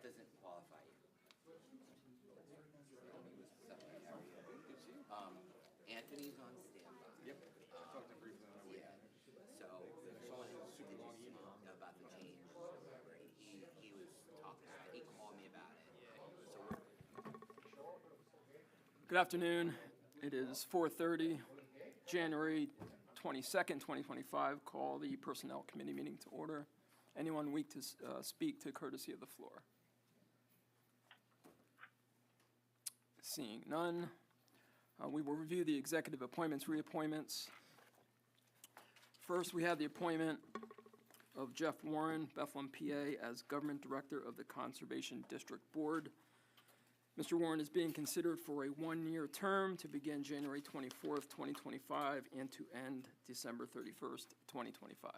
doesn't qualify you. Anthony's on standby. Yep, I talked to him briefly on my way. Yeah. So did you speak about the change? He was talking about it. He called me about it. So Good afternoon. It is 4:30, January 22nd, 2025. Call the Personnel Committee meeting to order. Anyone weak to speak to courtesy of the floor? Seeing none, we will review the executive appointments, reappointments. First, we have the appointment of Jeff Warren, Bethlehem, PA, as Government Director of the Conservation District Board. Mr. Warren is being considered for a one-year term to begin January 24th, 2025, and to end December 31st, 2025.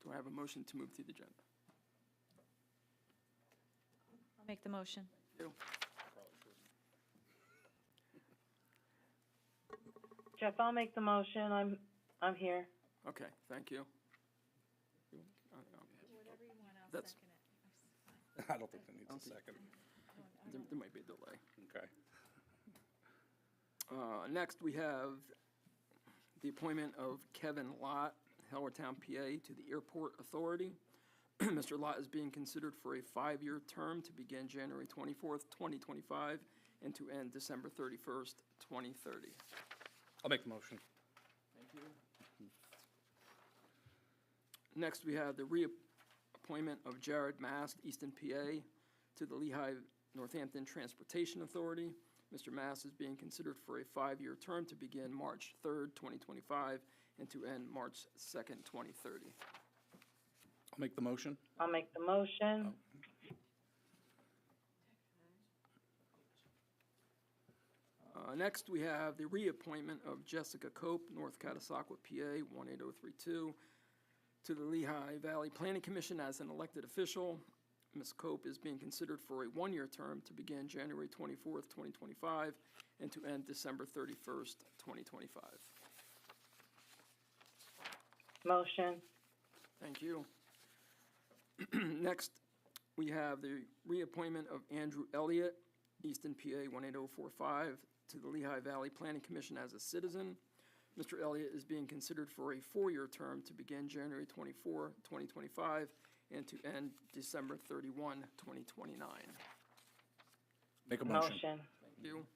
Do I have a motion to move through the agenda? I'll make the motion. You. Jeff, I'll make the motion. I'm here. Okay, thank you. Whatever you want, I'll That's- second it. I don't think that needs a second. There might be a delay. Okay. Next, we have the appointment of Kevin Lott, Hellertown, PA, to the Airport Authority. Mr. Lott is being considered for a 5-year term to begin January 24th, 2025, and to end December 31st, 2030. I'll make the motion. Thank you. Next, we have the reappointment of Jared Mast, Easton, PA, to the Lehigh Northampton Transportation Authority. Mr. Mast is being considered for a 5-year term to begin March 3rd, 2025, and to end March 2nd, 2030. I'll make the motion. I'll make the motion. Next, we have the reappointment of Jessica Cope, North Catasauqua, PA, 18032, to the Lehigh Valley Planning Commission as an elected official. Ms. Cope is being considered for a 1-year term to begin January 24th, 2025, and to end December 31st, 2025. Motion. Thank you. Next, we have the reappointment of Andrew Elliott, Easton, PA, 18045, to the Lehigh Valley Planning Commission as a citizen. Mr. Elliott is being considered for a 4-year term to begin January 24, 2025, and to end December 31, 2029. Make a motion. Motion. Thank you.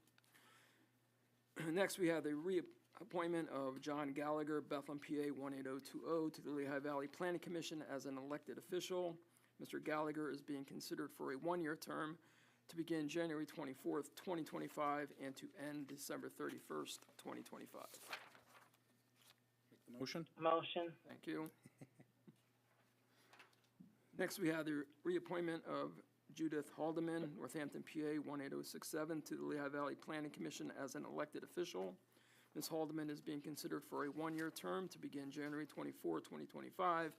Next, we have the reappointment of John Gallagher, Bethlehem, PA, 18020, to the Lehigh Valley Planning Commission as an elected official. Mr. Gallagher is being considered for a 1-year term to begin January 24th, 2025, and to end December 31st, 2025. Make the motion. Motion. Thank you. Next, we have the reappointment of Judith Haldeman, Northampton, PA, 18067, to the Lehigh Valley Planning Commission as an elected official. Ms. Haldeman is being considered for a 1-year term to begin January 24, 2025,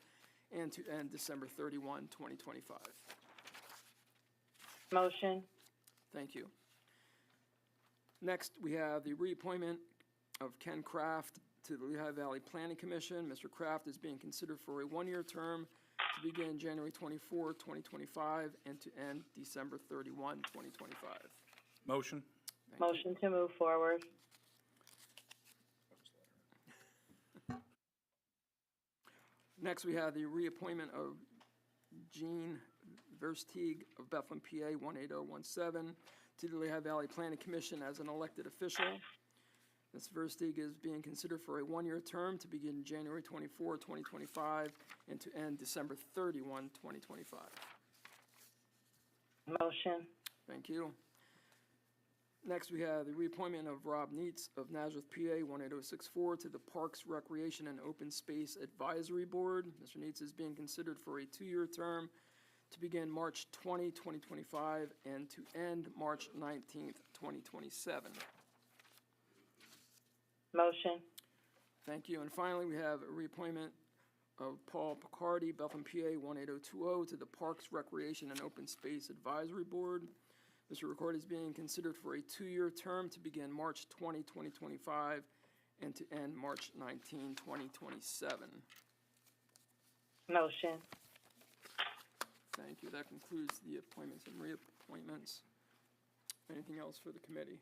and to end December 31, 2025. Motion. Thank you. Next, we have the reappointment of Ken Kraft to the Lehigh Valley Planning Commission. Mr. Kraft is being considered for a 1-year term to begin January 24, 2025, and to end December 31, 2025. Motion. Thank you. Motion to move forward. Next, we have the reappointment of Jean Versteeg of Bethlehem, PA, 18017, to the Lehigh Valley Planning Commission as an elected official. Ms. Versteeg is being considered for a 1-year term to begin January 24, 2025, and to end December 31, 2025. Motion. Thank you. Next, we have the reappointment of Rob Neitz of Nazareth, PA, 18064, to the Parks, Recreation, and Open Space Advisory Board. Mr. Neitz is being considered for a 2-year term to begin March 20, 2025, and to end March 19th, 2027. Motion. Thank you. And finally, we have a reappointment of Paul Picardi, Bethlehem, PA, 18020, to the Parks, Recreation, and Open Space Advisory Board. Mr. Ricordi is being considered for a 2-year term to begin March 20, 2025, and to end March 19, 2027. Motion. Thank you. That concludes the appointments and reappointments. Anything else for the committee?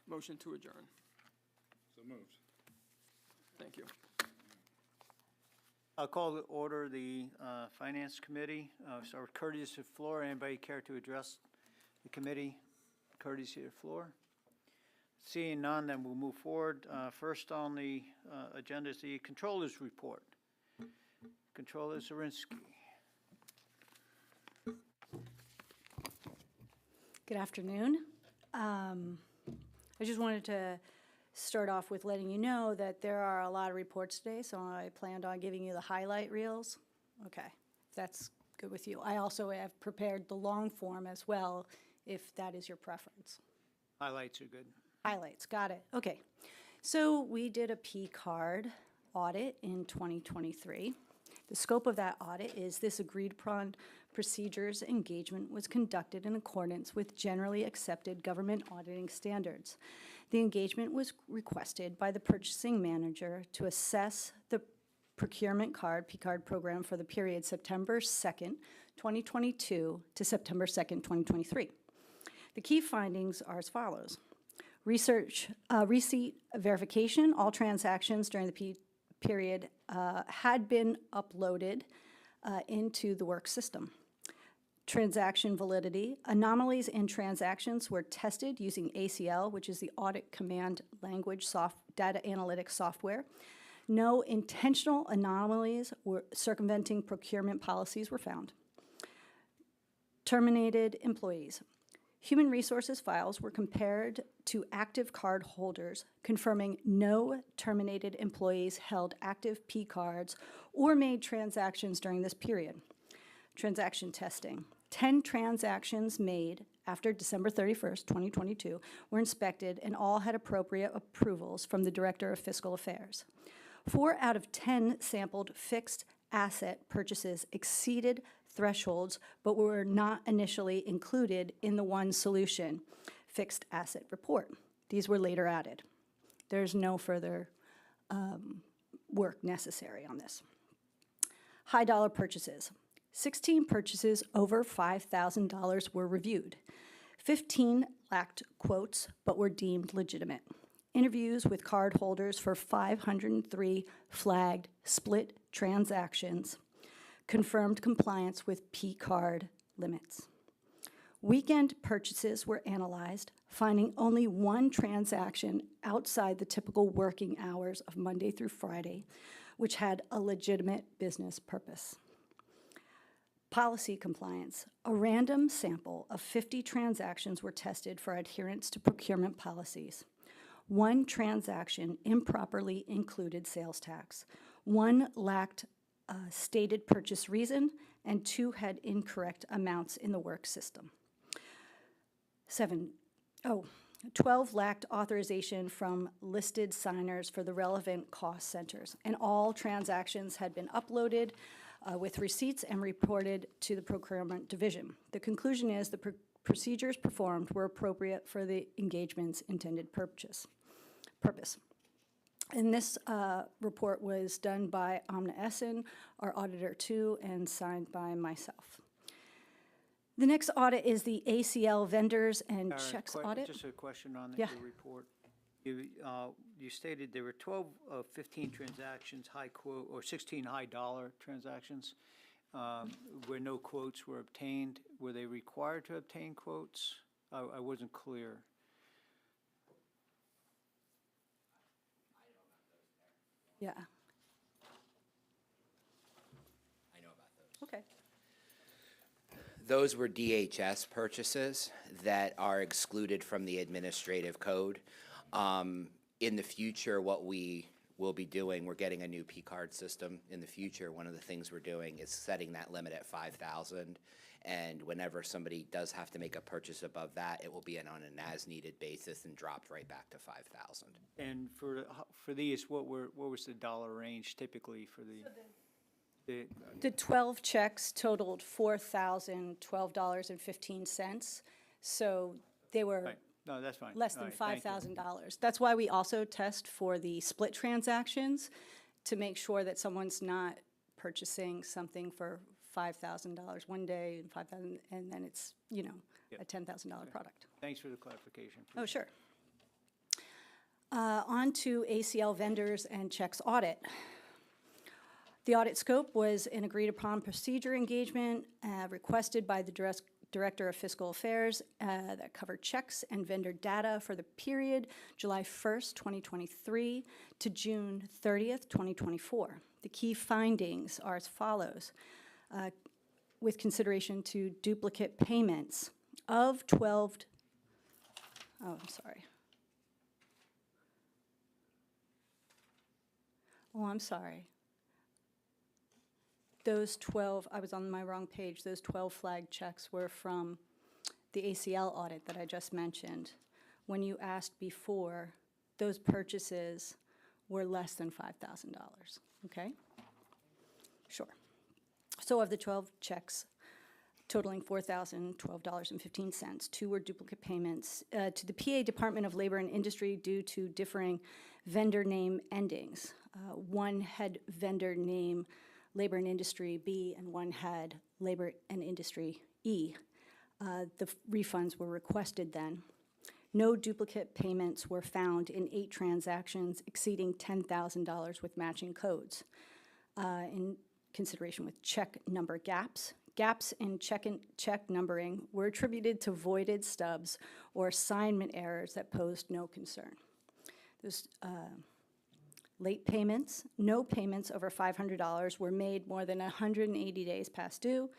Motion to adjourn. So moved. Thank you. I'll call to order the Finance Committee. Start with courtesy of the floor. Anybody care to address the committee? Courtesy of the floor. Seeing none, then we'll move forward. First on the agenda is the Controller's Report. Controller Zirinsky. Good afternoon. I just wanted to start off with letting you know that there are a lot of reports today, so I planned on giving you the highlight reels. Okay, if that's good with you. I also have prepared the long form as well, if that is your preference. Highlights are good. Highlights, got it. Okay. So we did a P-card audit in 2023. The scope of that audit is this agreed upon procedures engagement was conducted in accordance with generally accepted government auditing standards. The engagement was requested by the purchasing manager to assess the procurement card, P-card program for the period September 2nd, 2022 to September 2nd, 2023. The key findings are as follows. Receipt verification, all transactions during the period had been uploaded into the work system. Transaction validity, anomalies in transactions were tested using ACL, which is the Audit Command Language Data Analytics Software. No intentional anomalies or circumventing procurement policies were found. Terminated employees. Human resources files were compared to active card holders, confirming no terminated employees held active P cards or made transactions during this period. Transaction testing. 10 transactions made after December 31st, 2022 were inspected and all had appropriate approvals from the Director of Fiscal Affairs. 4 out of 10 sampled fixed asset purchases exceeded thresholds but were not initially included in the one solution fixed asset report. These were later added. There's no further work necessary on this. High dollar purchases. 16 purchases over $5,000 were reviewed. 15 lacked quotes but were deemed legitimate. Interviews with card holders for 503 flagged split transactions confirmed compliance with P-card limits. Weekend purchases were analyzed, finding only one transaction outside the typical working hours of Monday through Friday, which had a legitimate business purpose. Policy compliance. A random sample of 50 transactions were tested for adherence to procurement policies. 1 transaction improperly included sales tax. 1 lacked a stated purchase reason, and 2 had incorrect amounts in the work system. 12 lacked authorization from listed signers for the relevant cost centers, and all transactions had been uploaded with receipts and reported to the procurement division. The conclusion is the procedures performed were appropriate for the engagement's intended purpose. And this report was done by Amna Essen, our auditor too, and signed by myself. The next audit is the ACL vendors and checks audit. Just a question on Yeah. the report. You stated there were 12 of 15 transactions, high quote, or 16 high dollar transactions, where no quotes were obtained. Were they required to obtain quotes? I wasn't clear. Yeah, I know about those. okay. Those were DHS purchases that are excluded from the administrative code. In the future, what we will be doing, we're getting a new P-card system in the future. One of the things we're doing is setting that limit at 5,000. And whenever somebody does have to make a purchase above that, it will be on an as-needed basis and dropped right back to 5,000. And for these, what was the dollar range typically for the The 12 checks totaled $4,012.15, so they were right? No, that's fine. less All than right, thank you. $5,000. That's why we also test for the split transactions, to make sure that someone's not purchasing something for $5,000 one day and 5,000, and then it's, you know, a $10,000 product. Thanks for the clarification. Oh, sure. On to ACL vendors and checks audit. The audit scope was an agreed-upon procedure engagement requested by the Director of Fiscal Affairs that covered checks and vendor data for the period July 1st, 2023 to June 30th, 2024. The key findings are as follows. With consideration to duplicate payments of 12, oh, I'm sorry. Oh, I'm sorry. Those 12, I was on my wrong page, those 12 flagged checks were from the ACL audit that I just mentioned. When you asked before, those purchases were less than $5,000, okay? Sure. So of the 12 checks totaling $4,012.15, 2 were duplicate payments to the PA Department of Labor and Industry due to differing vendor name endings. One had vendor name Labor and Industry B, and one had Labor and Industry E. The refunds were requested then. No duplicate payments were found in 8 transactions exceeding $10,000 with matching codes. In consideration with check number gaps, gaps in check numbering were attributed to voided stubs or assignment errors that posed no concern. There's late payments, no payments over $500 were made more than 180 days past due.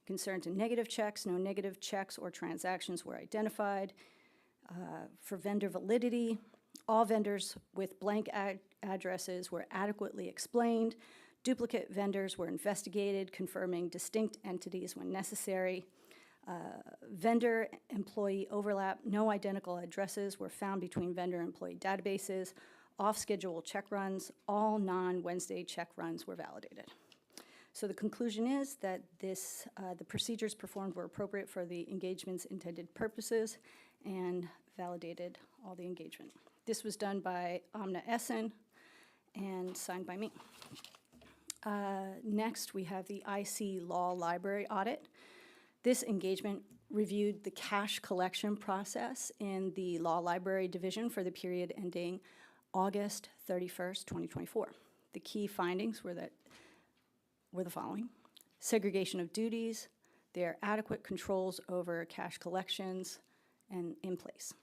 Concern to negative checks, no negative checks or transactions were identified. For vendor validity, all vendors with blank addresses were adequately explained. Duplicate vendors were investigated, confirming distinct entities when necessary. Vendor-employee overlap, no identical addresses were found between vendor-employee databases. Off-schedule check runs, all non-Wednesday check runs were validated. So the conclusion is that the procedures performed were appropriate for the engagement's intended purposes and validated all the engagement. This was done by Amna Essen and signed by me. Next, we have the IC Law Library audit. This engagement reviewed the cash collection process in the Law Library Division for the period ending August 31st, 2024. The key findings were the following. Segregation of duties, there are adequate controls over cash collections and in place.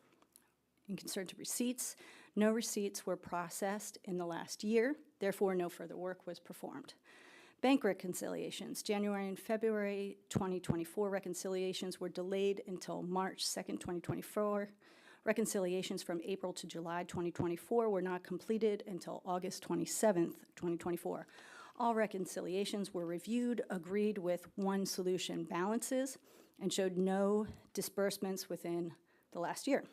In concern to receipts, no receipts were processed in the last year, therefore no further work was performed. Bank reconciliations, January and February 2024 reconciliations were delayed until March 2nd, 2024. Reconciliations from April to July 2024 were not completed until August 27th, 2024. All reconciliations were reviewed, agreed with one solution balances, and showed no disbursements within the last year.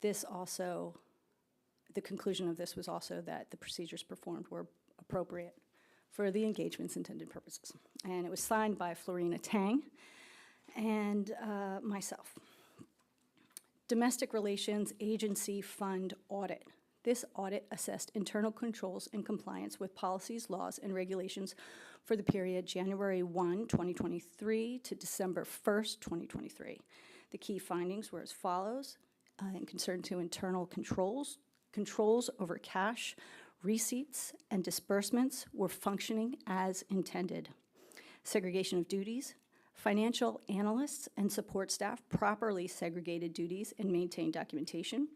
This also, the conclusion of this was also that the procedures performed were appropriate for the engagement's intended purposes. And it was signed by Florina Tang and myself. Domestic Relations Agency Fund Audit. This audit assessed internal controls and compliance with policies, laws, and regulations for the period January 1, 2023 to December 1st, 2023. The key findings were as follows. In concern to internal controls over cash, receipts, and disbursements were functioning as intended. Segregation of duties. Financial analysts and support staff properly segregated duties and maintained documentation.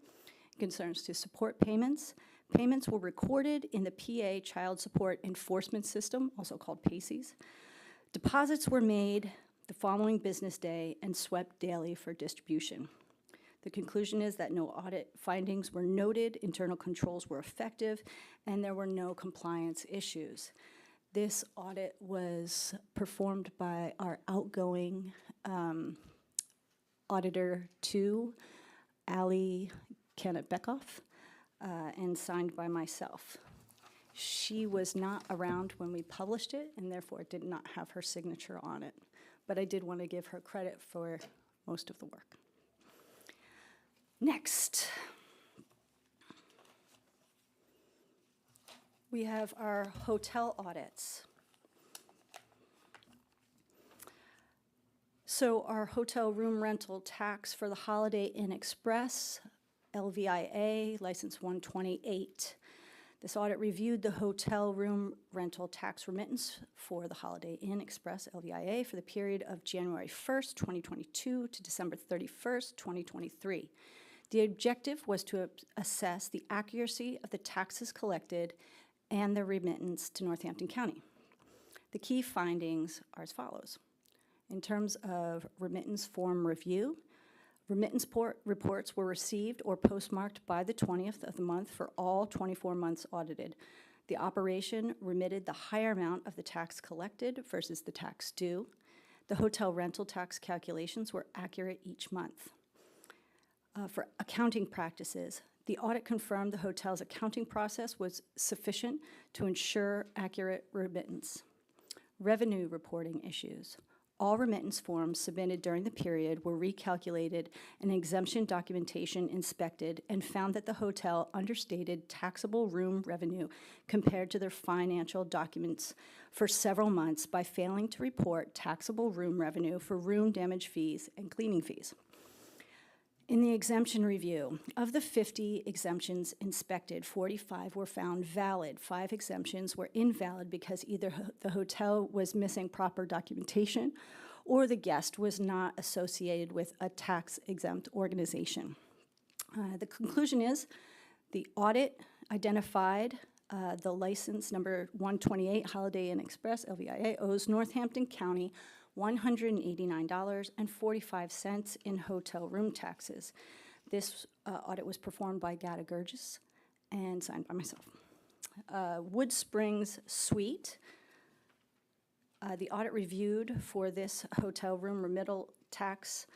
Concerns to support payments. Payments were recorded in the PA Child Support Enforcement System, also called PACES. Deposits were made the following business day and swept daily for distribution. The conclusion is that no audit findings were noted, internal controls were effective, and there were no compliance issues. This audit was performed by our outgoing Auditor 2, Ali Kennett-Beckoff, and signed by myself. She was not around when we published it, and therefore did not have her signature on it. But I did want to give her credit for most of the work. Next. We have our hotel audits. So our hotel room rental tax for the Holiday Inn Express, LVIA, license 128. This audit reviewed the hotel room rental tax remittance for the Holiday Inn Express, LVIA, for the period of January 1st, 2022 to December 31st, 2023. The objective was to assess the accuracy of the taxes collected and the remittance to Northampton County. The key findings are as follows. In terms of remittance form review, remittance reports were received or postmarked by the 20th of the month for all 24 months audited. The operation remitted the higher amount of the tax collected versus the tax due. The hotel rental tax calculations were accurate each month. For accounting practices, the audit confirmed the hotel's accounting process was sufficient to ensure accurate remittance. Revenue reporting issues. All remittance forms submitted during the period were recalculated and exemption documentation inspected and found that the hotel understated taxable room revenue compared to their financial documents for several months by failing to report taxable room revenue for room damage fees and cleaning fees. In the exemption review, of the 50 exemptions inspected, 45 were found valid. 5 exemptions were invalid because either the hotel was missing proper documentation or the guest was not associated with a tax-exempt organization. The conclusion is the audit identified the license number 128 Holiday Inn Express, LVIA, owes Northampton County $189.45 in hotel room taxes. This audit was performed by Gata Gurgis and signed by myself. Wood Springs Suite. The audit reviewed for this hotel room remittal tax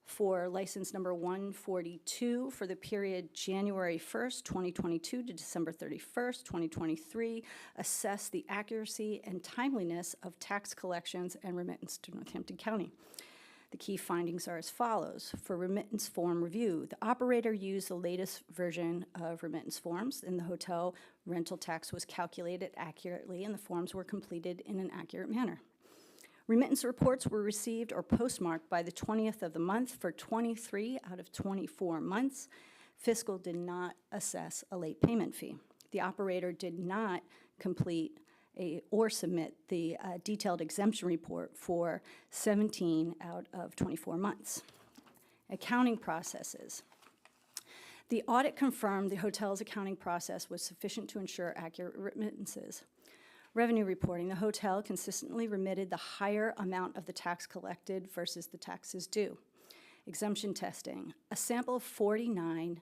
for license number 142 for the period January 1st, 2022 to December 31st, 2023, assess the accuracy and timeliness of tax collections and remittance to Northampton County. The key findings are as follows. For remittance form review, the operator used the latest version of remittance forms, and the hotel rental tax was calculated accurately, and the forms were completed in an accurate manner. Remittance reports were received or postmarked by the 20th of the month for 23 out of 24 months. Fiscal did not assess a late payment fee. The operator did not complete or submit the detailed exemption report for 17 out of 24 months. Accounting processes. The audit confirmed the hotel's accounting process was sufficient to ensure accurate remittances. Revenue reporting, the hotel consistently remitted the higher amount of the tax collected versus the taxes due. Exemption testing, a sample of 49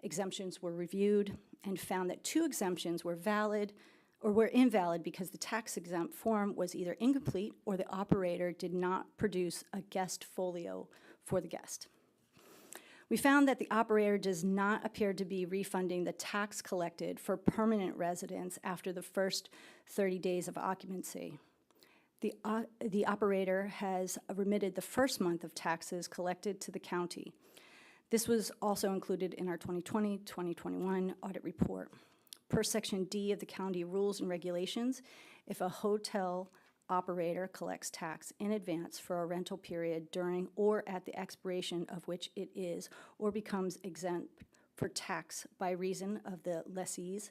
exemptions were reviewed and found that 2 exemptions were valid or were invalid because the tax exempt form was either incomplete or the operator did not produce a guest folio for the guest. We found that the operator does not appear to be refunding the tax collected for permanent residents after the first 30 days of occupancy. The operator has remitted the first month of taxes collected to the county. This was also included in our 2020-2021 audit report. Per Section D of the county rules and regulations, if a hotel operator collects tax in advance for a rental period during or at the expiration of which it is or becomes exempt for tax by reason of the lessee's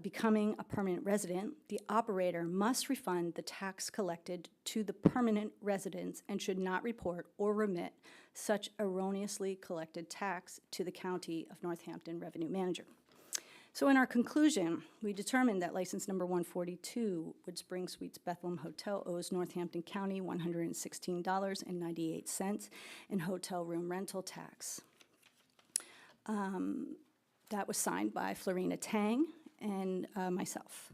becoming a permanent resident, the operator must refund the tax collected to the permanent residents and should not report or remit such erroneously collected tax to the County of Northampton Revenue Manager. So in our conclusion, we determined that license number 142, Wood Springs Suites Bethlehem Hotel, owes Northampton County $116.98 in hotel room rental tax. That was signed by Florina Tang and myself.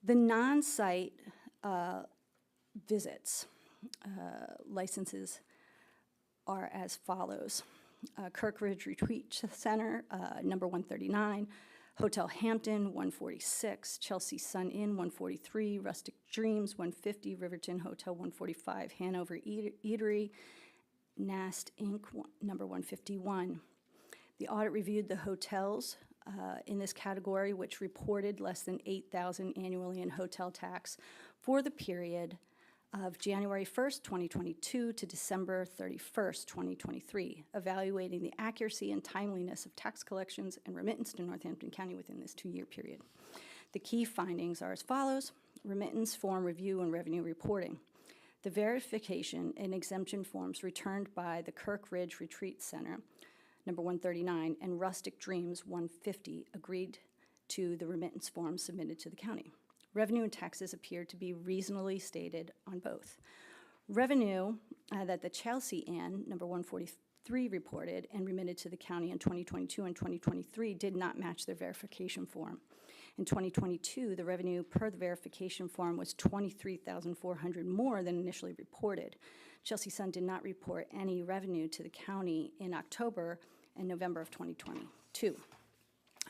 The non-site visits licenses are as follows. Kirkridge Retreat Center, number 139, Hotel Hampton, 146, Chelsea Sun Inn, 143, Rustic Dreams, 150, Riverton Hotel, 145, Hanover Eatery, Nast Inc., number 151. The audit reviewed the hotel's in this category, which reported less than $8,000 annually in hotel tax for the period of January 1st, 2022 to December 31st, 2023, evaluating the accuracy and timeliness of tax collections and remittance to Northampton County within this 2-year period. The key findings are as follows: remittance form review and revenue reporting. The verification and exemption forms returned by the Kirk Ridge Retreat Center, number 139, and Rustic Dreams 150 agreed to the remittance forms submitted to the county. Revenue and taxes appeared to be reasonably stated on both. Revenue that the Chelsea Inn, number 143, reported and remitted to the county in 2022 and 2023 did not match their verification form. In 2022, the revenue per the verification form was $23,400 more than initially reported. Chelsea Sun did not report any revenue to the county in October and November of 2022.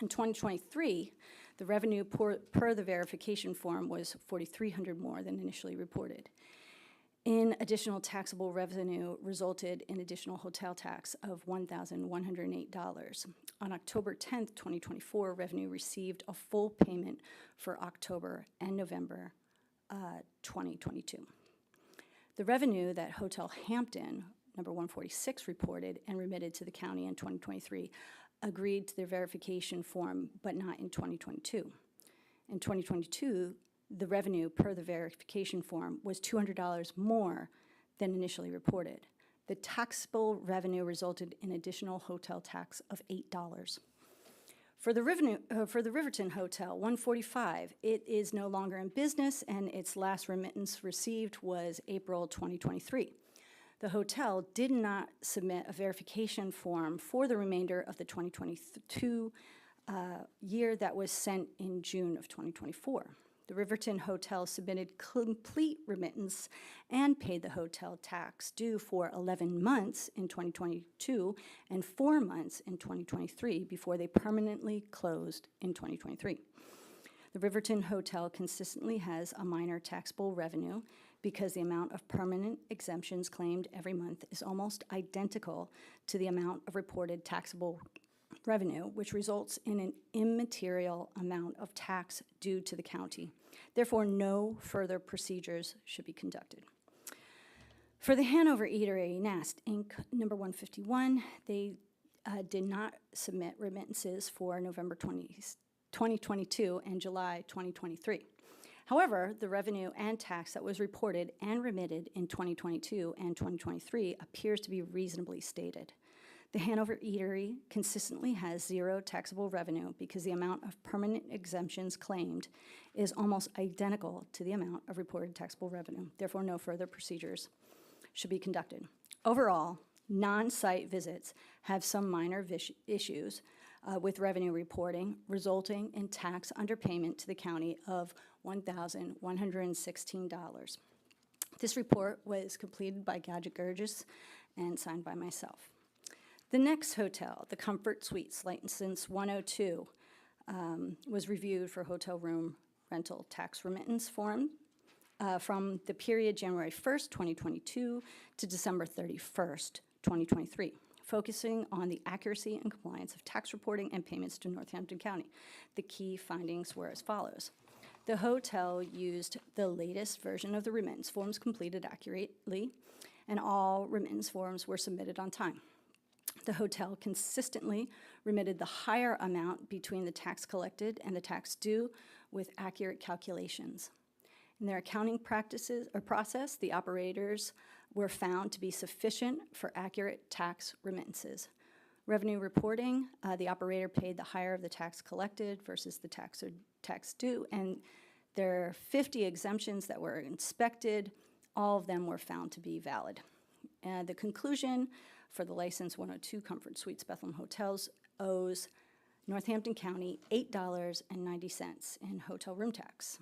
In 2023, the revenue per the verification form was $4,300 more than initially reported. In additional taxable revenue resulted in additional hotel tax of $1,108. On October 10th, 2024, revenue received a full payment for October and November 2022. The revenue that Hotel Hampton, number 146, reported and remitted to the county in 2023 agreed to their verification form, but not in 2022. In 2022, the revenue per the verification form was $200 more than initially reported. The taxable revenue resulted in additional hotel tax of $8. For the Riverton Hotel, 145, it is no longer in business, and its last remittance received was April 2023. The hotel did not submit a verification form for the remainder of the 2022 year that was sent in June of 2024. The Riverton Hotel submitted complete remittance and paid the hotel tax due for 11 months in 2022 and 4 months in 2023 before they permanently closed in 2023. The Riverton Hotel consistently has a minor taxable revenue because the amount of permanent exemptions claimed every month is almost identical to the amount of reported taxable revenue, which results in an immaterial amount of tax due to the county. Therefore, no further procedures should be conducted. For the Hanover Eatery, Nast, Inc., number 151, they did not submit remittances for November 2022 and July 2023. However, the revenue and tax that was reported and remitted in 2022 and 2023 appears to be reasonably stated. The Hanover Eatery consistently has zero taxable revenue because the amount of permanent exemptions claimed is almost identical to the amount of reported taxable revenue. Therefore, no further procedures should be conducted. Overall, non-site visits have some minor issues with revenue reporting, resulting in tax underpayment to the county of $1,116. This report was completed by Gadget Gurgis and signed by myself. The next hotel, the Comfort Suites, license 102, was reviewed for hotel room rental tax remittance form from the period January 1st, 2022 to December 31st, 2023, focusing on the accuracy and compliance of tax reporting and payments to Northampton County. The key findings were as follows. The hotel used the latest version of the remittance forms completed accurately, and all remittance forms were submitted on time. The hotel consistently remitted the higher amount between the tax collected and the tax due with accurate calculations. In their accounting practices or process, the operators were found to be sufficient for accurate tax remittances. Revenue reporting, the operator paid the higher of the tax collected versus the tax due, and there are 50 exemptions that were inspected. All of them were found to be valid. The conclusion for the license 102 Comfort Suites Bethlehem Hotels owes Northampton County $8.90 in hotel room tax.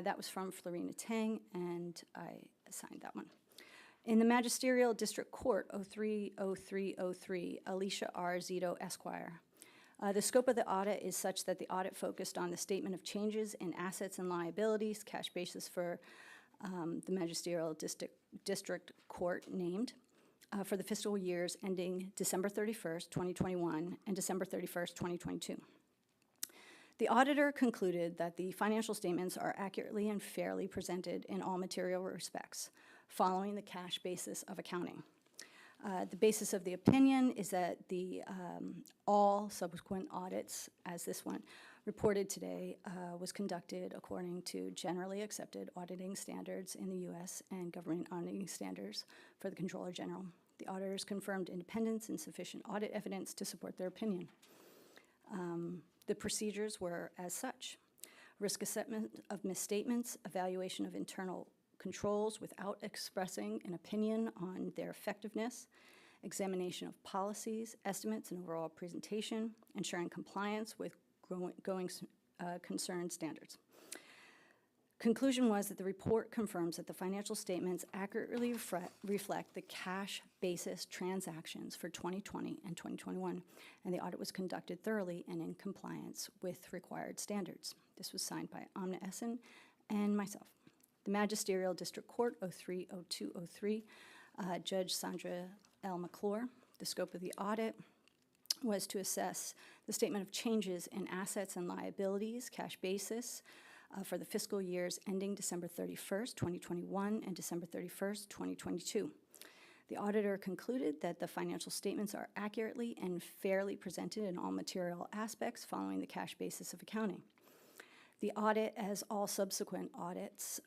That was from Florina Tang, and I signed that one. In the Magisterial District Court, 030303, Alicia R. Zito, Esquire. The scope of the audit is such that the audit focused on the statement of changes in assets and liabilities, cash basis for the Magisterial District Court named, for the fiscal years ending December 31st, 2021, and December 31st, 2022. The auditor concluded that the financial statements are accurately and fairly presented in all material respects, following the cash basis of accounting. The basis of the opinion is that all subsequent audits, as this one reported today, was conducted according to generally accepted auditing standards in the U.S. and government auditing standards for the Comptroller General. The auditors confirmed independence and sufficient audit evidence to support their opinion. The procedures were as such: risk assessment of misstatements, evaluation of internal controls without expressing an opinion on their effectiveness, examination of policies, estimates, and overall presentation, ensuring compliance with going concern standards. Conclusion was that the report confirms that the financial statements accurately reflect the cash basis transactions for 2020 and 2021, and the audit was conducted thoroughly and in compliance with required standards. This was signed by Amna Essen and myself. The Magisterial District Court, 03-0203, Judge Sandra L. McClure. The scope of the audit was to assess the statement of changes in assets and liabilities, cash basis, for the fiscal years ending December 31st, 2021 and December 31st, 2022. The auditor concluded that the financial statements are accurately and fairly presented in all material aspects following the cash basis of accounting. The audit, as all subsequent audits,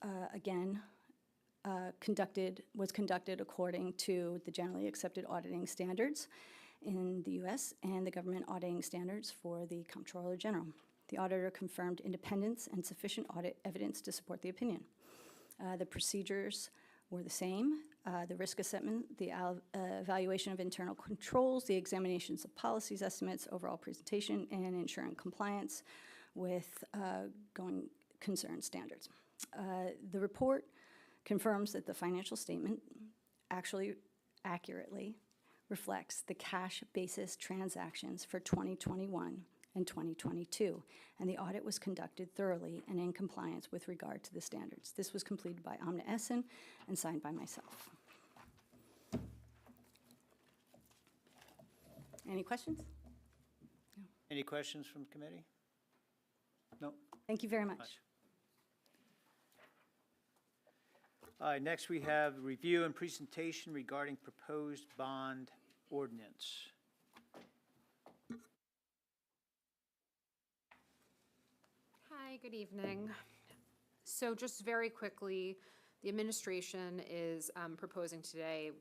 was conducted according to the generally accepted auditing standards in the U.S. and the government auditing standards for the Comptroller General. The auditor confirmed independence and sufficient audit evidence to support the opinion. The procedures were the same: the risk assessment, the evaluation of internal controls, the examinations of policies, estimates, overall presentation, and ensuring compliance with going concern standards. The report confirms that the financial statement actually accurately reflects the cash basis transactions for 2021 and 2022, and the audit was conducted thoroughly and in compliance with regard to the standards. This was completed by Amna Essen and signed by myself. Any questions? Any questions from the committee? No? Thank you very much. Next, we have review and presentation regarding proposed bond ordinance. Hi, good evening. So just very quickly, the administration is proposing today,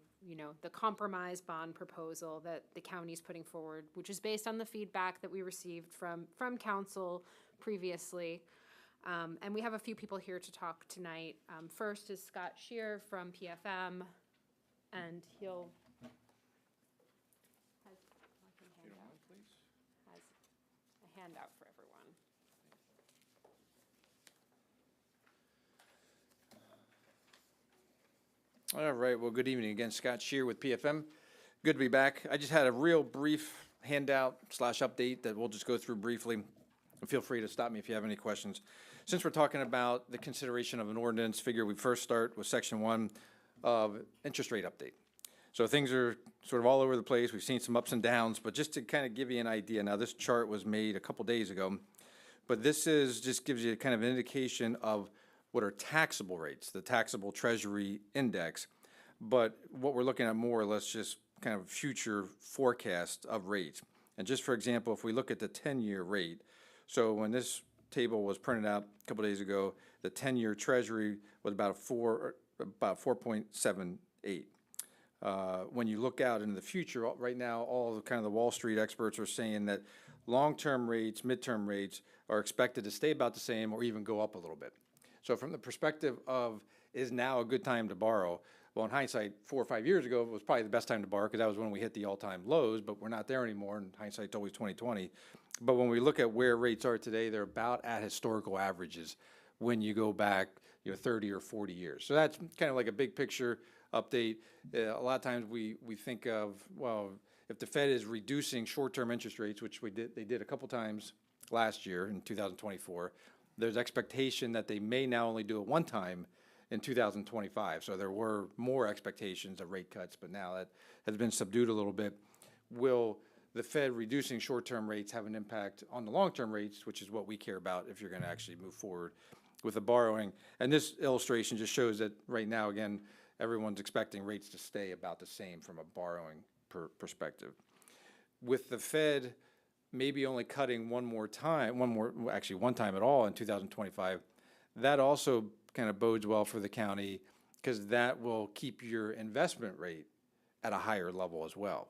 the compromise bond proposal that the county is putting forward, which is based on the feedback that we received from council previously. And we have a few people here to talk tonight. First is Scott Shear from PFM, and he'll has a handout for everyone. All right, well, good evening again. Scott Shear with PFM. Good to be back. I just had a real brief handout/update that we'll just go through briefly. Feel free to stop me if you have any questions. Since we're talking about the consideration of an ordinance, figure we first start with section 1 of interest rate update. So things are sort of all over the place. We've seen some ups and downs, but just to kind of give you an idea, now this chart was made a couple days ago, but this just gives you kind of an indication of what are taxable rates, the taxable treasury index. But what we're looking at more or less just kind of future forecast of rates. And just for example, if we look at the 10-year rate, so when this table was printed out a couple days ago, the 10-year treasury was about 4.78. When you look out into the future, right now, all the kind of the Wall Street experts are saying that long-term rates, midterm rates are expected to stay about the same or even go up a little bit. So from the perspective of, is now a good time to borrow? Well, in hindsight, 4 or 5 years ago, it was probably the best time to borrow because that was when we hit the all-time lows, but we're not there anymore, and hindsight's always 20/20. But when we look at where rates are today, they're about at historical averages when you go back 30 or 40 years. So that's kind of like a big picture update. A lot of times we think of, well, if the Fed is reducing short-term interest rates, which they did a couple times last year in 2024, there's expectation that they may now only do it one time in 2025. So there were more expectations of rate cuts, but now that has been subdued a little bit. Will the Fed reducing short-term rates have an impact on the long-term rates, which is what we care about if you're going to actually move forward with the borrowing? And this illustration just shows that right now, again, everyone's expecting rates to stay about the same from a borrowing perspective. With the Fed maybe only cutting one time at all in 2025, that also kind of bodes well for the county because that will keep your investment rate at a higher level as well.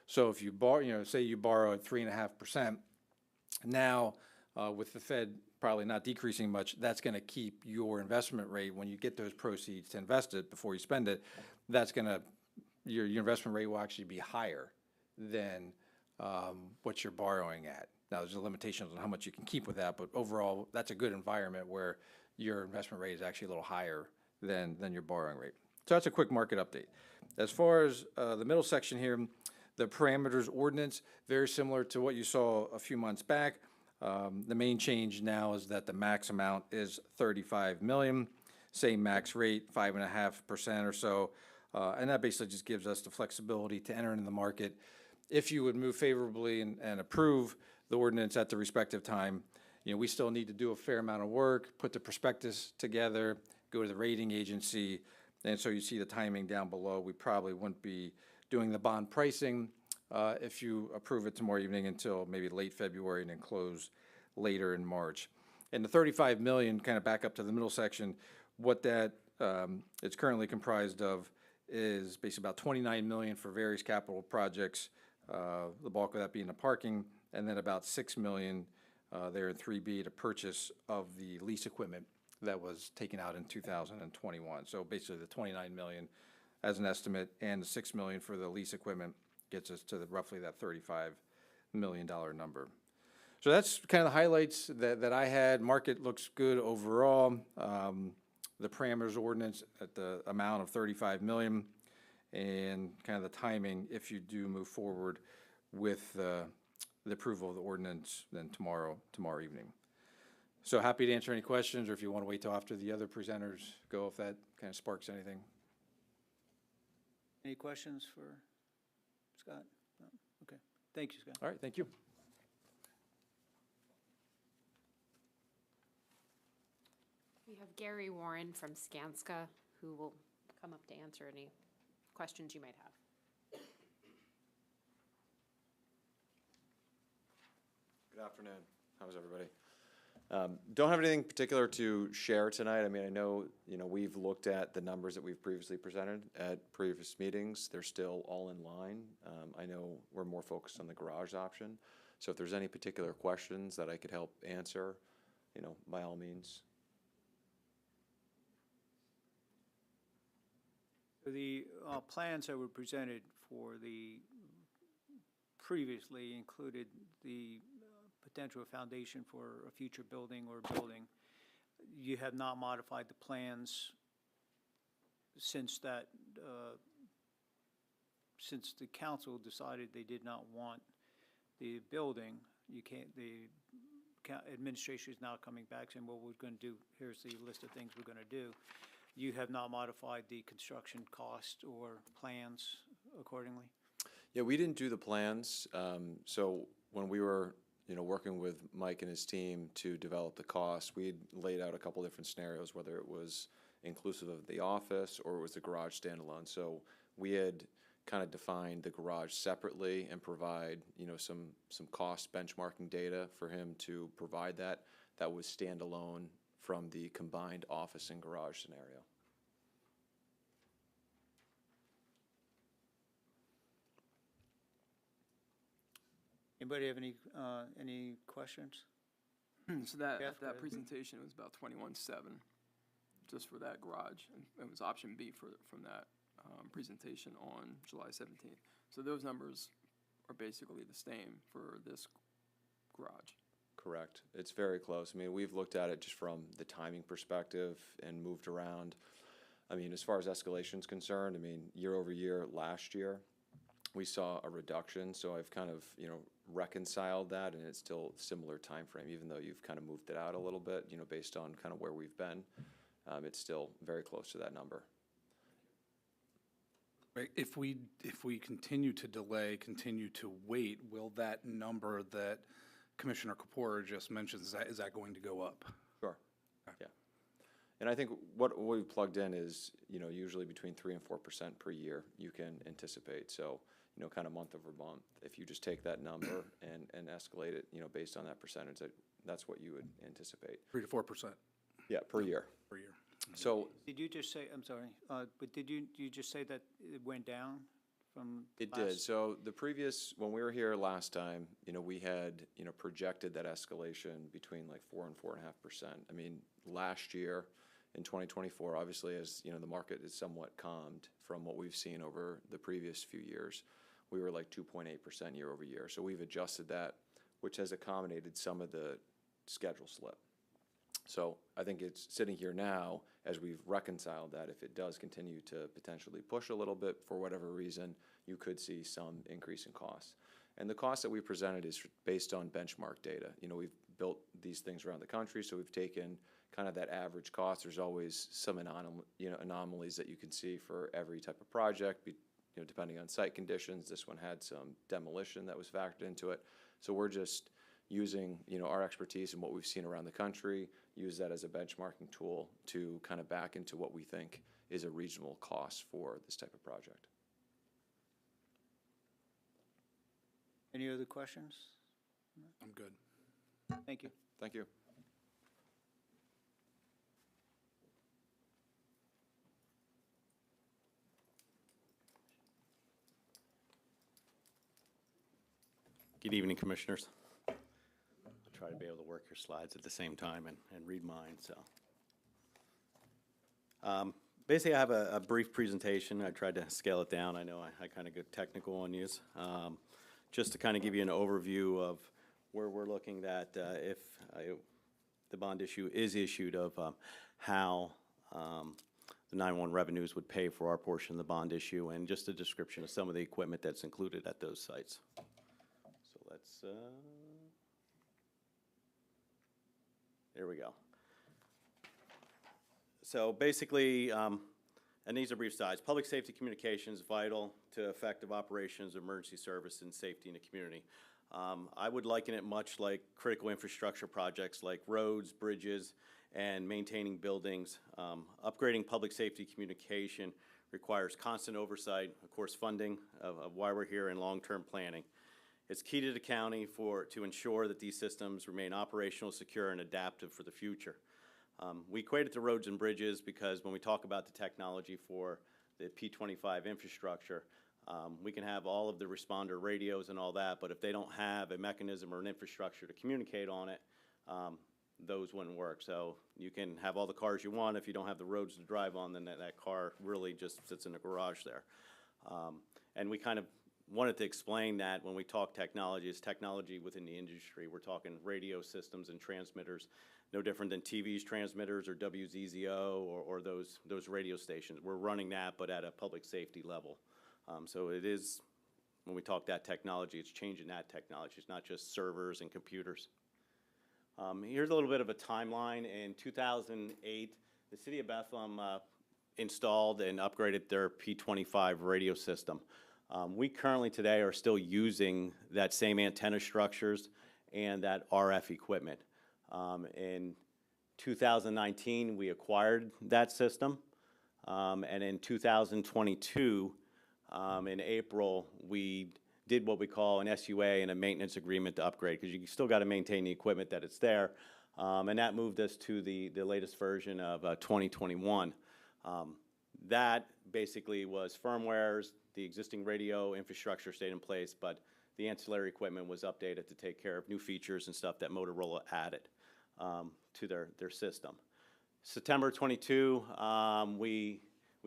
So if you borrow, say you borrow at 3.5%, now with the Fed probably not decreasing much, that's going to keep your investment rate when you get those proceeds to invest it before you spend it. That's going to your investment rate will actually be higher than what you're borrowing at. Now there's limitations on how much you can keep with that, but overall that's a good environment where your investment rate is actually a little higher than your borrowing rate. So that's a quick market update. As far as the middle section here, the parameters ordinance, very similar to what you saw a few months back. The main change now is that the max amount is 35 million, same max rate, 5.5% or so. And that basically just gives us the flexibility to enter into the market. If you would move favorably and approve the ordinance at the respective time, we still need to do a fair amount of work, put the prospectus together, go to the rating agency. And so you see the timing down below. We probably wouldn't be doing the bond pricing if you approve it tomorrow evening until maybe late February and then close later in March. And the 35 million, kind of back up to the middle section, what that it's currently comprised of is basically about 29 million for various capital projects, the bulk of that being the parking, and then about 6 million there in 3B to purchase of the lease equipment that was taken out in 2021. So basically the 29 million as an estimate and the 6 million for the lease equipment gets us to roughly that $35 million number. So that's kind of the highlights that I had. Market looks good overall. The parameters ordinance at the amount of 35 million and kind of the timing if you do move forward with the approval of the ordinance then tomorrow evening. So happy to answer any questions, or if you want to wait till after the other presenters go, if that kind of sparks anything. Any questions for Scott? No? Okay. Thank you, Scott. All right, thank you. We have Gary Warren from Skanska, who will come up to answer any questions you might have. Good afternoon. How's everybody? Don't have anything particular to share tonight. I mean, I know, we've looked at the numbers that we've previously presented at previous meetings. They're still all in line. I know we're more focused on the garage option. So if there's any particular questions that I could help answer, by all means. The plans that were presented for the previously included the potential foundation for a future building or building. You have not modified the plans since that, since the council decided they did not want the building. You can't, the administration is now coming back saying, well, we're going to do, here's the list of things we're going to do. You have not modified the construction cost or plans accordingly? Yeah, we didn't do the plans. So when we were, working with Mike and his team to develop the cost, we laid out a couple different scenarios, whether it was inclusive of the office or it was the garage standalone. So we had kind of defined the garage separately and provide, some cost benchmarking data for him to provide that was standalone from the combined office and garage scenario. Anybody have any questions? So that, Yeah, that go ahead. presentation was about 21.7, just for that garage. And it was option B from that presentation on July 17th. So those numbers are basically the same for this garage. Correct. It's very close. I mean, we've looked at it just from the timing perspective and moved around. I mean, as far as escalation is concerned, year over year, last year, we saw a reduction. So I've kind of, reconciled that, and it's still similar time frame, even though you've kind of moved it out a little bit, based on kind of where we've been. it's still very close to that number. Right, if we continue to delay, continue to wait, will that number that Commissioner Kapoor just mentioned, is that going to go up? Sure. Yeah. And I think what we've plugged in is, usually between 3% and 4% per year you can anticipate. So, kind of month over month, if you just take that number and escalate it, based on that percentage, that's what you would anticipate. 3 to 4%. Yeah, per year. Per year. So Did you just say, I'm sorry, but did you just say that it went down from it last? did. So the previous, when we were here last time, we had, projected that escalation between like 4 and 4.5%. I mean, last year in 2024, obviously, as the market is somewhat calmed from what we've seen over the previous few years, we were like 2.8% year over year. So we've adjusted that, which has accommodated some of the schedule slip. So I think it's sitting here now, as we've reconciled that, if it does continue to potentially push a little bit for whatever reason, you could see some increase in costs. And the cost that we presented is based on benchmark data. We've built these things around the country, so we've taken kind of that average cost. There's always some anomalies that you can see for every type of project, depending on site conditions. This one had some demolition that was factored into it. So we're just using, our expertise and what we've seen around the country, use that as a benchmarking tool to kind of back into what we think is a reasonable cost for this type of project. Any other questions? I'm good. Thank you. Thank you. Good evening, Commissioners. I'll try to be able to work your slides at the same time and read mine, so. Basically, I have a brief presentation. I tried to scale it down. I know I kind of get technical on these. Just to kind of give you an overview of where we're looking at if the bond issue is issued, of how the 9/1 revenues would pay for our portion of the bond issue, and just a description of some of the equipment that's included at those sites. So let's, there we go. So basically, and these are brief slides, public safety communications vital to effective operations, emergency service, and safety in the community. I would liken it much like critical infrastructure projects like roads, bridges, and maintaining buildings. Upgrading public safety communication requires constant oversight, of course, funding of why we're here, and long-term planning. It's key to the county to ensure that these systems remain operational, secure, and adaptive for the future. We equate it to roads and bridges because when we talk about the technology for the P25 infrastructure, we can have all of the responder radios and all that, but if they don't have a mechanism or an infrastructure to communicate on it, those wouldn't work. So you can have all the cars you want. If you don't have the roads to drive on, then that car really just sits in the garage there. And we kind of wanted to explain that when we talk technology, it's technology within the industry. We're talking radio systems and transmitters, no different than TV's transmitters or WZZO or those radio stations. We're running that, but at a public safety level. So it is, when we talk that technology, it's changing that technology. It's not just servers and computers. Here's a little bit of a timeline. In 2008, the city of Bethlehem installed and upgraded their P25 radio system. We currently today are still using that same antenna structures and that RF equipment. In 2019, we acquired that system, and in 2022, in April, we did what we call an SUA and a maintenance agreement to upgrade, because you still got to maintain the equipment that it's there, and that moved us to the latest version of 2021. That basically was firmwares. The existing radio infrastructure stayed in place, but the ancillary equipment was updated to take care of new features and stuff that Motorola added to their system. September 22, we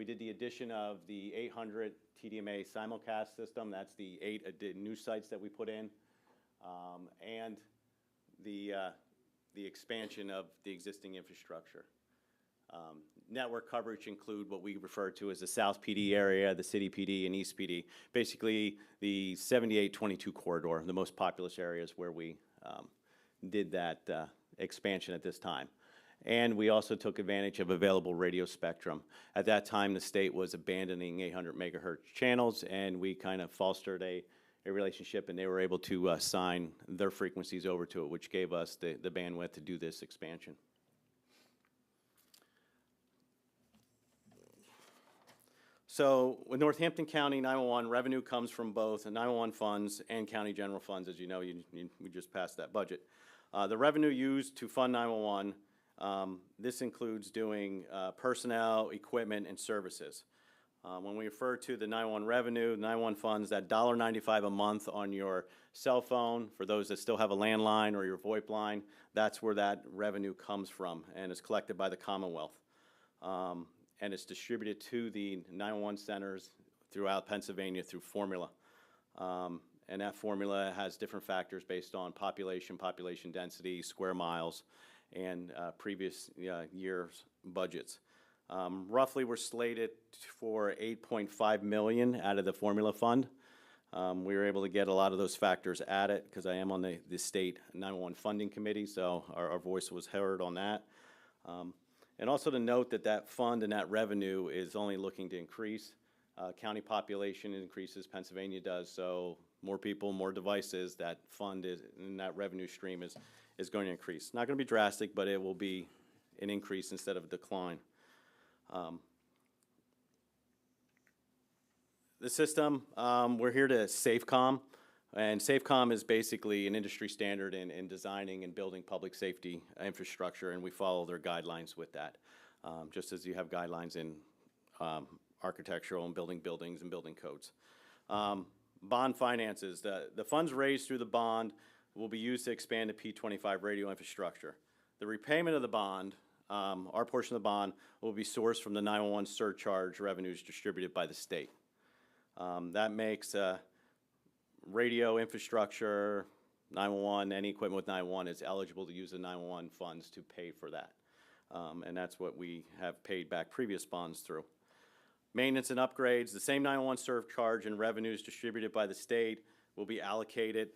did the addition of the 800 TDMA simulcast system. That's the 8 new sites that we put in, and the expansion of the existing infrastructure. Network coverage include what we refer to as the South PD area, the City PD, and East PD. Basically, the 7822 corridor, the most populous areas where we did that expansion at this time. And we also took advantage of available radio spectrum. At that time, the state was abandoning 800 megahertz channels, and we kind of fostered a relationship, and they were able to sign their frequencies over to it, which gave us the bandwidth to do this expansion. So with Northampton County 911, revenue comes from both the 911 funds and county general funds. As you know, we just passed that budget. The revenue used to fund 911, this includes doing personnel, equipment, and services. When we refer to the 911 revenue, 911 funds, that $1.95 a month on your cell phone, for those that still have a landline or your VoIP line, that's where that revenue comes from, and is collected by the Commonwealth. And it's distributed to the 911 centers throughout Pennsylvania through formula. And that formula has different factors based on population density, square miles, and previous year's budgets. Roughly, we're slated for $8.5 million out of the formula fund. We were able to get a lot of those factors added because I am on the state 911 funding committee, so our voice was heard on that. And also to note that that fund and that revenue is only looking to increase. County population increases, Pennsylvania does, so more people, more devices, that fund is, and that revenue stream is going to increase. Not going to be drastic, but it will be an increase instead of a decline. The system, we're here to SAFECOM, and SAFECOM is basically an industry standard in designing and building public safety infrastructure, and we follow their guidelines with that, just as you have guidelines in architectural and building buildings and building codes. Bond finances, the funds raised through the bond will be used to expand the P25 radio infrastructure. The repayment of the bond, our portion of the bond, will be sourced from the 911 surcharge revenues distributed by the state. That makes radio infrastructure, 911, any equipment with 911 is eligible to use the 911 funds to pay for that. And that's what we have paid back previous bonds through. Maintenance and upgrades, the same 911 surcharge and revenues distributed by the state will be allocated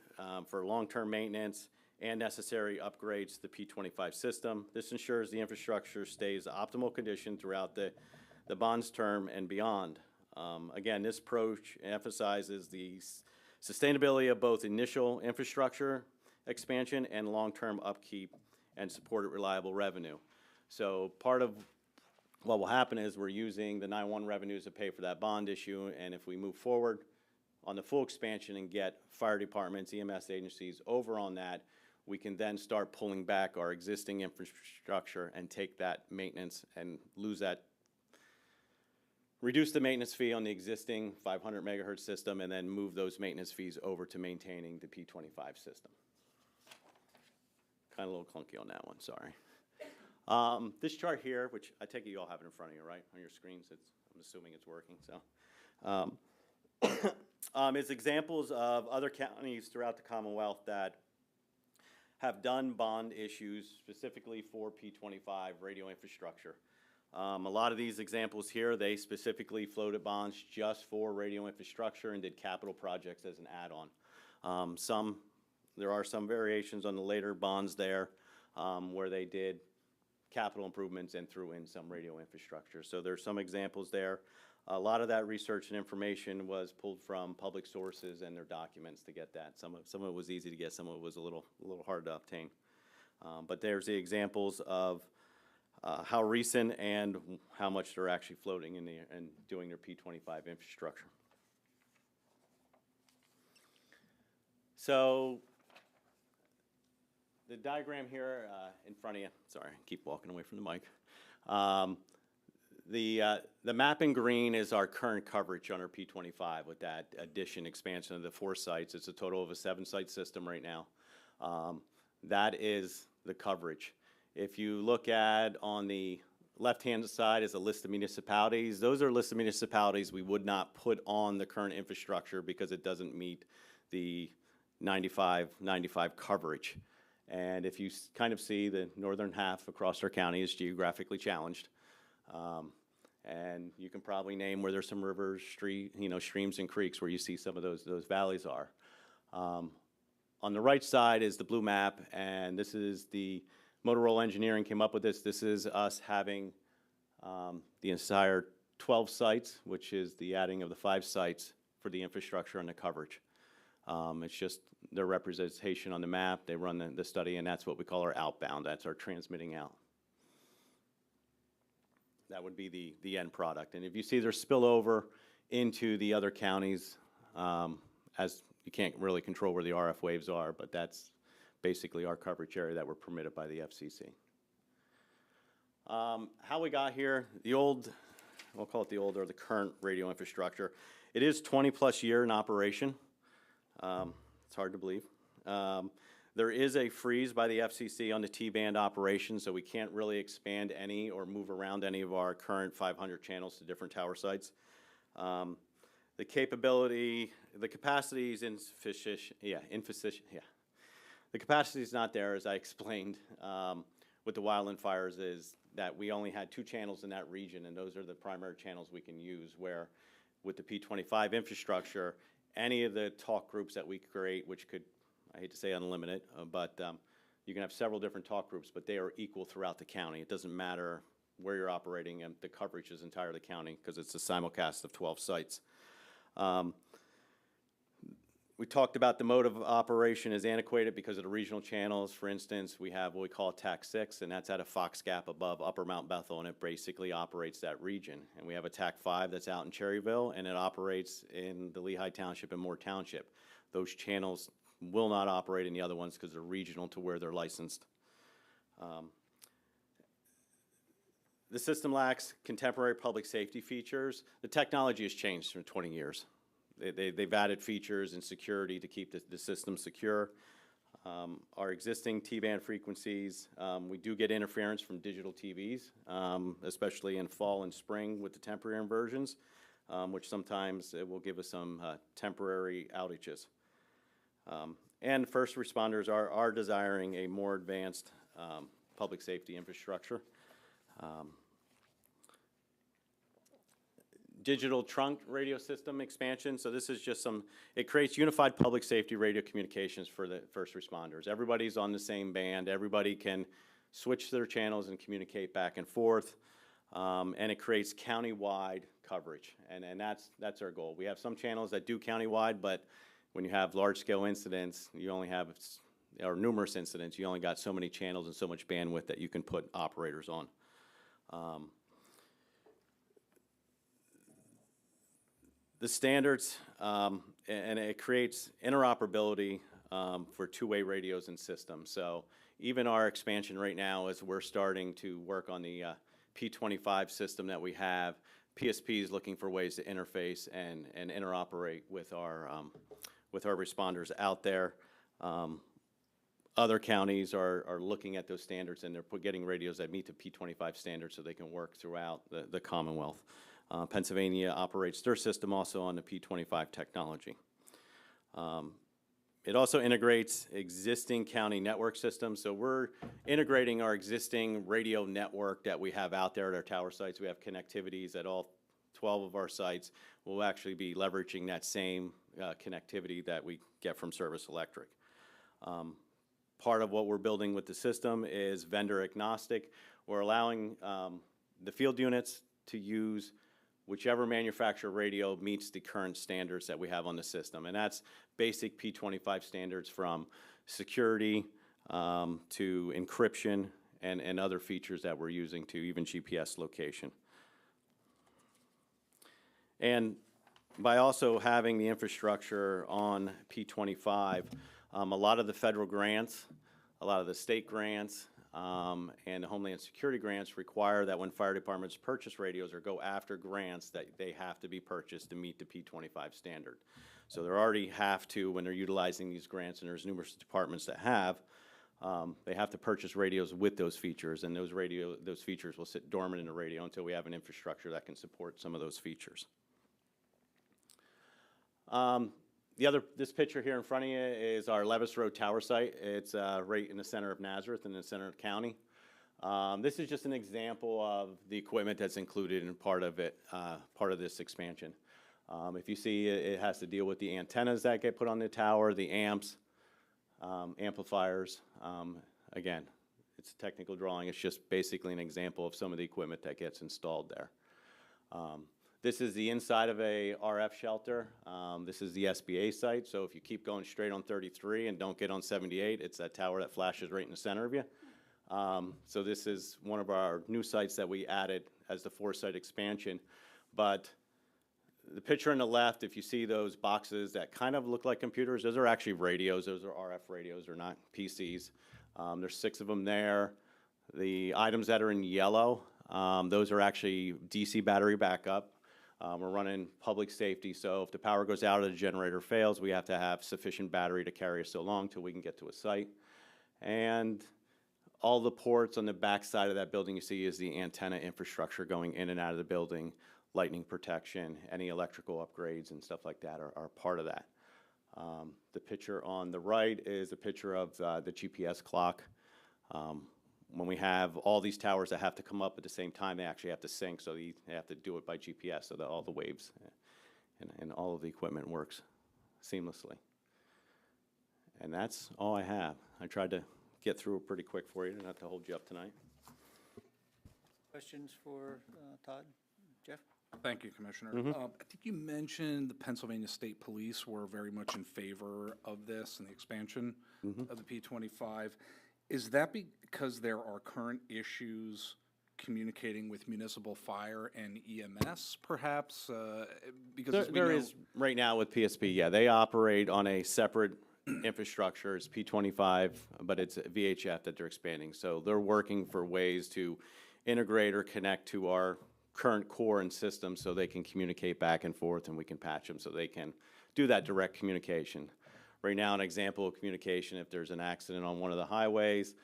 for long-term maintenance and necessary upgrades to the P25 system. This ensures the infrastructure stays optimal condition throughout the bond's term and beyond. Again, this approach emphasizes the sustainability of both initial infrastructure expansion and long-term upkeep and supported reliable revenue. So part of what will happen is we're using the 911 revenues to pay for that bond issue, and if we move forward on the full expansion and get fire departments, EMS agencies over on that, we can then start pulling back our existing infrastructure and take that maintenance and reduce the maintenance fee on the existing 500 megahertz system and then move those maintenance fees over to maintaining the P25 system. Kind of a little clunky on that one, sorry. This chart here, which I take it you all have it in front of you, right, on your screens, I'm assuming it's working, so. Is examples of other counties throughout the Commonwealth that have done bond issues specifically for P25 radio infrastructure. A lot of these examples here, they specifically floated bonds just for radio infrastructure and did capital projects as an add-on. There are some variations on the later bonds there where they did capital improvements and threw in some radio infrastructure. So there's some examples there. A lot of that research and information was pulled from public sources and their documents to get that. Some of it was easy to get, some of it was a little hard to obtain. But there's the examples of how recent and how much they're actually floating in and doing their P25 infrastructure. So the diagram here in front of you, sorry, I keep walking away from the mic. The map in green is our current coverage on our P25 with that addition, expansion of the 4 sites. It's a total of a 7-site system right now. That is the coverage. If you look at on the left-hand side is a list of municipalities. Those are a list of municipalities we would not put on the current infrastructure because it doesn't meet the 95 coverage. And if you kind of see the northern half across our county is geographically challenged. And you can probably name where there's some rivers, streams and creeks where you see some of those valleys are. On the right side is the blue map, and this is the Motorola Engineering came up with this. This is us having the entire 12 sites, which is the adding of the 5 sites for the infrastructure and the coverage. It's just their representation on the map. They run the study, and that's what we call our outbound. That's our transmitting out. That would be the end product. And if you see there's spillover into the other counties, as you can't really control where the RF waves are, but that's basically our coverage area that we're permitted by the FCC. How we got here, the old, we'll call it the old or the current radio infrastructure. It is 20-plus year in operation. It's hard to believe. There is a freeze by the FCC on the T-band operation, so we can't really expand any or move around any of our current 500 channels to different tower sites. The capability, the capacity is insufficient. The capacity is not there, as I explained with the wildland fires, is that we only had 2 channels in that region, and those are the primary channels we can use, where with the P25 infrastructure, any of the talk groups that we create, which could, I hate to say unlimited, but you can have several different talk groups, but they are equal throughout the county. It doesn't matter where you're operating, and the coverage is entire the county because it's a simulcast of 12 sites. We talked about the mode of operation is antiquated because of the regional channels. For instance, we have what we call TAC 6, and that's at a Fox Gap above Upper Mount Bethel, and it basically operates that region. And we have a TAC 5 that's out in Cherryville, and it operates in the Lehigh Township and Moore Township. Those channels will not operate in the other ones because they're regional to where they're licensed. The system lacks contemporary public safety features. The technology has changed for 20 years. They've added features and security to keep the system secure. Our existing T-band frequencies, we do get interference from digital TVs, especially in fall and spring with the temporary inversions, which sometimes it will give us some temporary outages. And first responders are desiring a more advanced public safety infrastructure. Digital trunk radio system expansion. So this is just it creates unified public safety radio communications for the first responders. Everybody's on the same band. Everybody can switch their channels and communicate back and forth. And it creates county-wide coverage. And that's our goal. We have some channels that do county-wide, but when you have large-scale incidents, you only have, or numerous incidents, you only got so many channels and so much bandwidth that you can put operators on. The standards, and it creates interoperability for two-way radios and systems. So even our expansion right now, as we're starting to work on the P25 system that we have, PSP is looking for ways to interface and interoperate with our responders out there. Other counties are looking at those standards, and they're getting radios that meet the P25 standards so they can work throughout the Commonwealth. Pennsylvania operates their system also on the P25 technology. It also integrates existing county network systems. So we're integrating our existing radio network that we have out there at our tower sites. We have connectivities at all 12 of our sites. We'll actually be leveraging that same connectivity that we get from Service Electric. Part of what we're building with the system is vendor agnostic. We're allowing the field units to use whichever manufacturer radio meets the current standards that we have on the system. And that's basic P25 standards, from security to encryption and other features that we're using, to even GPS location. And by also having the infrastructure on P25, a lot of the federal grants, a lot of the state grants, and the Homeland Security grants require that when fire departments purchase radios or go after grants, that they have to be purchased to meet the P25 standard. So they already have to, when they're utilizing these grants, and there's numerous departments that have, they have to purchase radios with those features, and those features will sit dormant in the radio until we have an infrastructure that can support some of those features. This picture here in front of you is our Levis Road Tower site. It's right in the center of Nazareth, in the center of the county. This is just an example of the equipment that's included in part of this expansion. If you see, it has to deal with the antennas that get put on the tower, the amps, amplifiers. Again, it's a technical drawing. It's just basically an example of some of the equipment that gets installed there. This is the inside of a RF shelter. This is the SBA site, so if you keep going straight on 33 and don't get on 78, it's that tower that flashes right in the center of you. So this is one of our new sites that we added as the 4-site expansion. But the picture on the left, if you see those boxes that kind of look like computers, those are actually radios. Those are RF radios, they're not PCs. There's 6 of them there. The items that are in yellow, those are actually DC battery backup. We're running public safety, so if the power goes out or the generator fails, we have to have sufficient battery to carry us so long till we can get to a site. And all the ports on the back side of that building you see is the antenna infrastructure going in and out of the building, lightning protection, any electrical upgrades and stuff like that are part of that. The picture on the right is a picture of the GPS clock. When we have all these towers that have to come up at the same time, they actually have to sync, so they have to do it by GPS so that all the waves and all of the equipment works seamlessly. And that's all I have. I tried to get through it pretty quick for you, not to hold you up tonight. Questions for Todd? Jeff? Thank you, Commissioner. I think you mentioned the Pennsylvania State Police were very much in favor of this and the expansion of the P25. Is that because there are current issues communicating with municipal fire and EMS, perhaps? Because as we There know- is right now with PSP, yeah. They operate on a separate infrastructure. It's P25, but it's VHF that they're expanding. So they're working for ways to integrate or connect to our current core and system so they can communicate back and forth and we can patch them so they can do that direct communication. Right now, an example of communication, if there's an accident on one of the highways,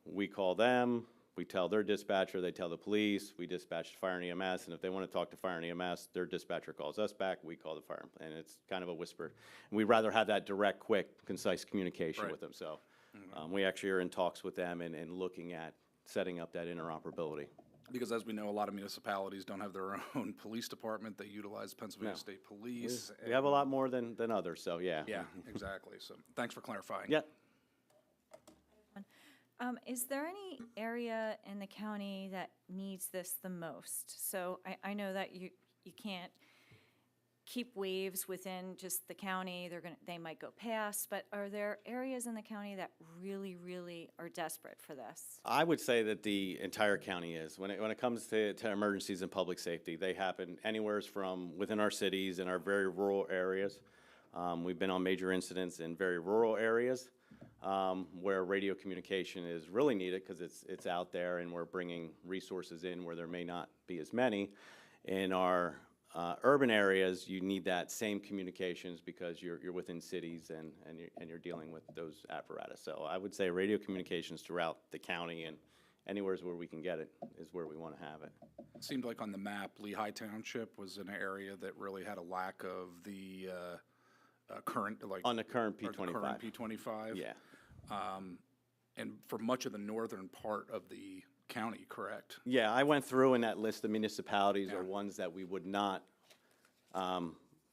we call them, we tell their dispatcher, they tell the police, we dispatch fire and EMS, and if they want to talk to fire and EMS, their dispatcher calls us back, we call the fire, and it's kind of a whisper. And we'd rather have that direct, quick, concise communication with them, so we actually are in talks with them and looking at setting up that interoperability. Because as we know, a lot of municipalities don't have their own police department. They utilize Pennsylvania No. State Police. We have a lot more than others, so yeah. Yeah, exactly. So thanks for clarifying. Yeah. Is there any area in the county that needs this the most? So I know that you can't keep waves within just the county. They might go past, but are there areas in the county that really, really are desperate for this? I would say that the entire county is. When it comes to emergencies and public safety, they happen anywhere from within our cities and our very rural areas. We've been on major incidents in very rural areas where radio communication is really needed because it's out there and we're bringing resources in where there may not be as many. In our urban areas, you need that same communications because you're within cities and you're dealing with those apparatus. So I would say radio communications throughout the county and anywhere where we can get it is where we want to have it. It seemed like on the map, Lehigh Township was an area that really had a lack of the current, like. On the current or the P25. current P25. Yeah. And for much of the northern part of the county, correct? Yeah, I went through and that list of municipalities Yeah. are ones that we would not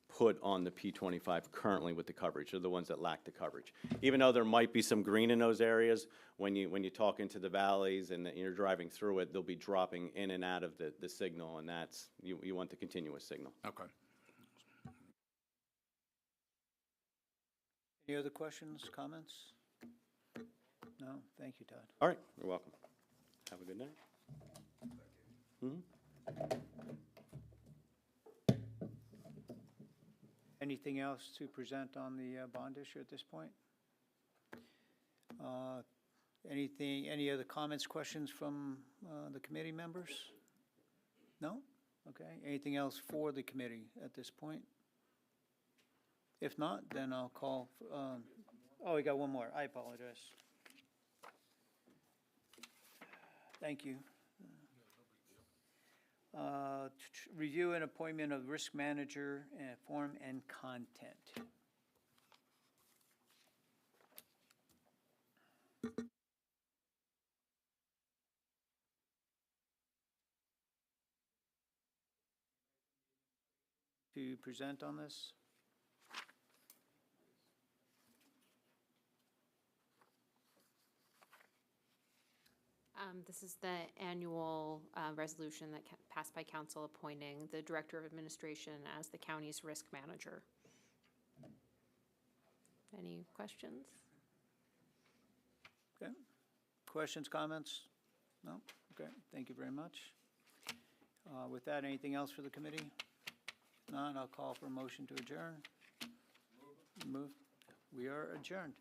put on the P25 currently with the coverage. They're the ones that lack the coverage. Even though there might be some green in those areas, when you talk into the valleys and you're driving through it, they'll be dropping in and out of the signal, and that's, you want the continuous signal. Okay. Any other questions, comments? No? Thank you, Todd. All right, you're welcome. Have a good night. Anything else to present on the bond issue at this point? Any other comments, questions from the committee members? No? Okay. Anything else for the committee at this point? If not, then I'll call, oh, we got one more. I apologize. Thank you. Review and appointment of risk manager, form and content. To present on this? This is the annual resolution that passed by council appointing the Director of Administration as the county's risk manager. Any questions? Okay. Questions, comments? No? Okay, thank you very much. With that, anything else for the committee? None, I'll call for a motion to adjourn. Move. We are adjourned.